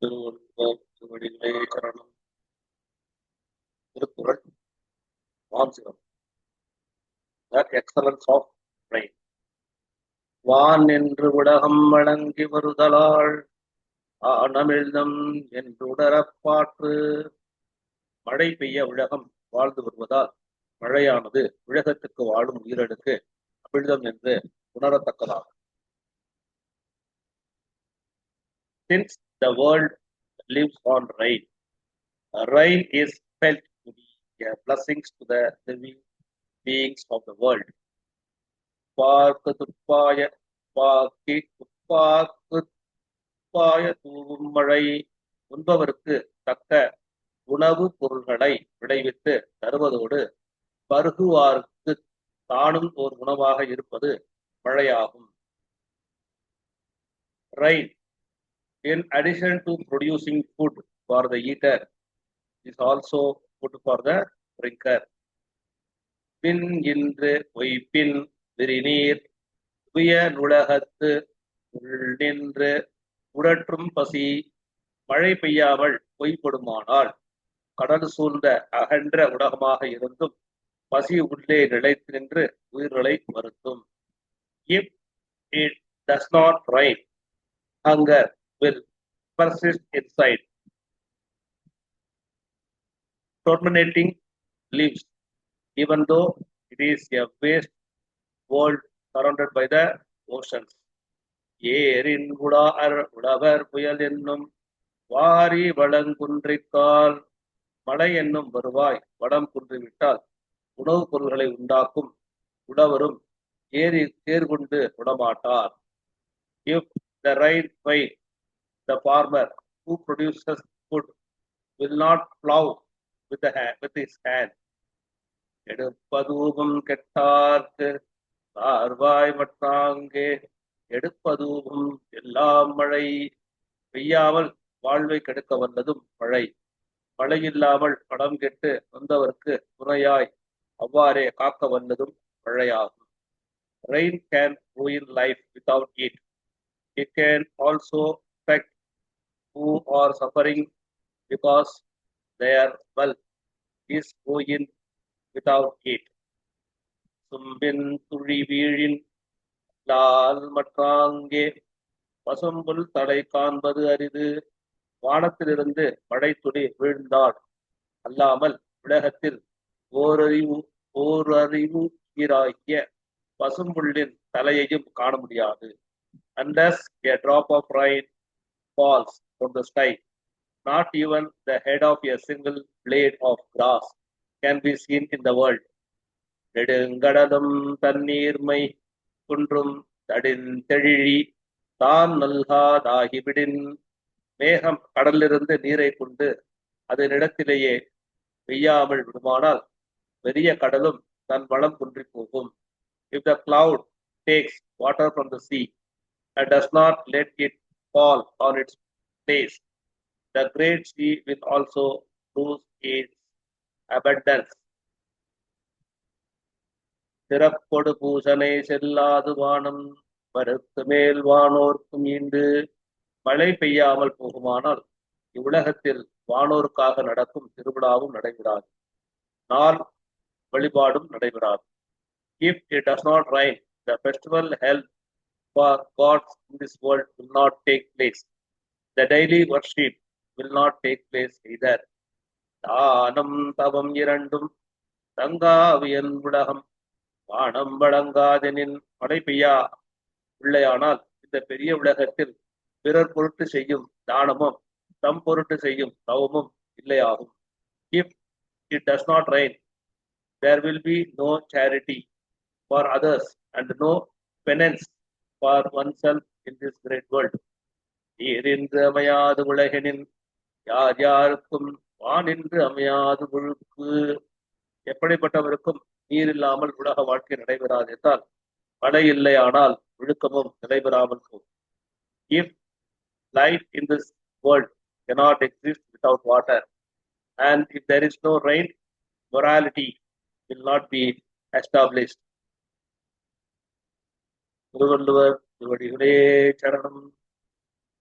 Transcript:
திருவள்ளுவர் திருவடிகளே சரணம். Thirukkural வான்சிரம். The excellence of rain. வான் என்று உலகம் வழங்கி வருதலால் ஆனமிழ்தம் என்று உணரப்பாற்று. மழை பெய்ய உலகம் வாழ்ந்து வருவதால் மழையானது உலகத்துக்கு வாழும் உயிரடுக்கு அமிழ்தம் என்று உணரத்தக்கதாகும். Since the world lives on rain, rain is felt to be a blessing to the living beings of the world. பார்க்கு துப்பாய பாக்கி துப்பாக்கு துப்பாய தூவும் மழை உண்பவருக்கு தக்க உணவுப் பொருள்களை விளைவித்து தருவதோடு பருகுவாருக்கு தானும் ஓர் உணவாக இருப்பது மழையாகும். Rain, in addition to producing food for the eater, is also food for the drinker. பின் இன்று பொய்ப்பின் விரிநீர் துய நுலகத்து உள்நின்று உடற்றும் பசி. மழை பெய்யாமல் பொய்ப்படுமானால் கடல் சூழ்ந்த அகன்ற உலகமாக இருந்தும் பசி உள்ளே நிலைத்து நின்று உயிர்களை வருத்தும். If it does not rain, hunger will persist inside, terminating lives, even though it is a vast world surrounded by the oceans. ஏரின் உழவர் புயல் என்னும் வாரி வளங்குன்றிக்கால். மழை என்னும் வருவாய் வடம் குன்றிவிட்டால் உணவுப் பொருள்களை உண்டாக்கும் உழவரும் ஏரி தேர்கொண்டு விடமாட்டார். If the rain fails, the farmer who produces food will not plow with his hand. எடுப்பதூபம் கெட்டார்க்கு சார்வாய் மற்றாங்கே. எடுப்பதூபம் எல்லாம் மழை. பெய்யாமல் வாழ்வை கெடுக்க வல்லதும் மழை. மழையில்லாமல் படம் கெட்டு வந்தவர்க்கு துணையாய் அவ்வாறே காக்க வல்லதும் மழையாகும். Rain can ruin life without it. It can also affect who are suffering because their wealth is ruined without it. சும்பின் துழி வீழின் Lal மற்றாங்கே. பசும்புல் தலை காண்பது அரிது. வானத்திலிருந்து மழை துளி வீழ்ந்தால் அல்லாமல் உலகத்தில் ஓரறிவு ஈராகிய பசும்புள்ளின் தலையையும் காண முடியாது. Unless a drop of rain falls from the sky, not even the head of a single blade of grass can be seen in the world. நெடுங்கடலும் தண்ணீர்மை குன்றும் தடிந்தெழிழி தான் நல்காதாகிவிடின். மேகம் கடலிலிருந்து நீரை கொண்டு அதனிடத்திலேயே பெய்யாமல் விடுமானால் பெரிய கடலும் தன் வளம் குன்றி போகும். If the cloud takes water from the sea and does not let it fall on its place, the great sea will also lose its abundance. சிறப்பொடு பூசனை செல்லாது வானம் மறுத்து மேல் வானோர்க்கும் ஈண்டு. மழை பெய்யாமல் போகுமானால் இவ்வுலகத்தில் வானோருக்காக நடக்கும் திருவிழாவும் நடைபெறாது, நாள் வழிபாடும் நடைபெறாது. If it does not rain, the festival held for gods in this world will not take place. The daily worship will not take place either. தானம் தவம் இரண்டும் தங்காவியன் உலகம். வானம் வழங்காதெனின் மழை பெய்யா உள்ளையானால் இந்த பெரிய உலகத்தில் பிறர் பொருட்டு செய்யும் தானமும் தம் பொருட்டு செய்யும் தவமும் இல்லையாகும். If it does not rain, there will be no charity for others and no penance for oneself in this great world. நீரின்று அமையாது உலகெனின் யார் யாருக்கும் வானின்று அமையாது ஒழுக்கு. எப்படிப்பட்டவருக்கும் நீர் இல்லாமல் உலக வாழ்க்கை நடைபெறாது என்றால் மழை இல்லையானால் ஒழுக்கமும் நடைபெறாமல் போகும். If life in this world cannot exist without water, and if there is no rain, morality will not be established. Thiruvalluvar திருவடிகளே சரணம்.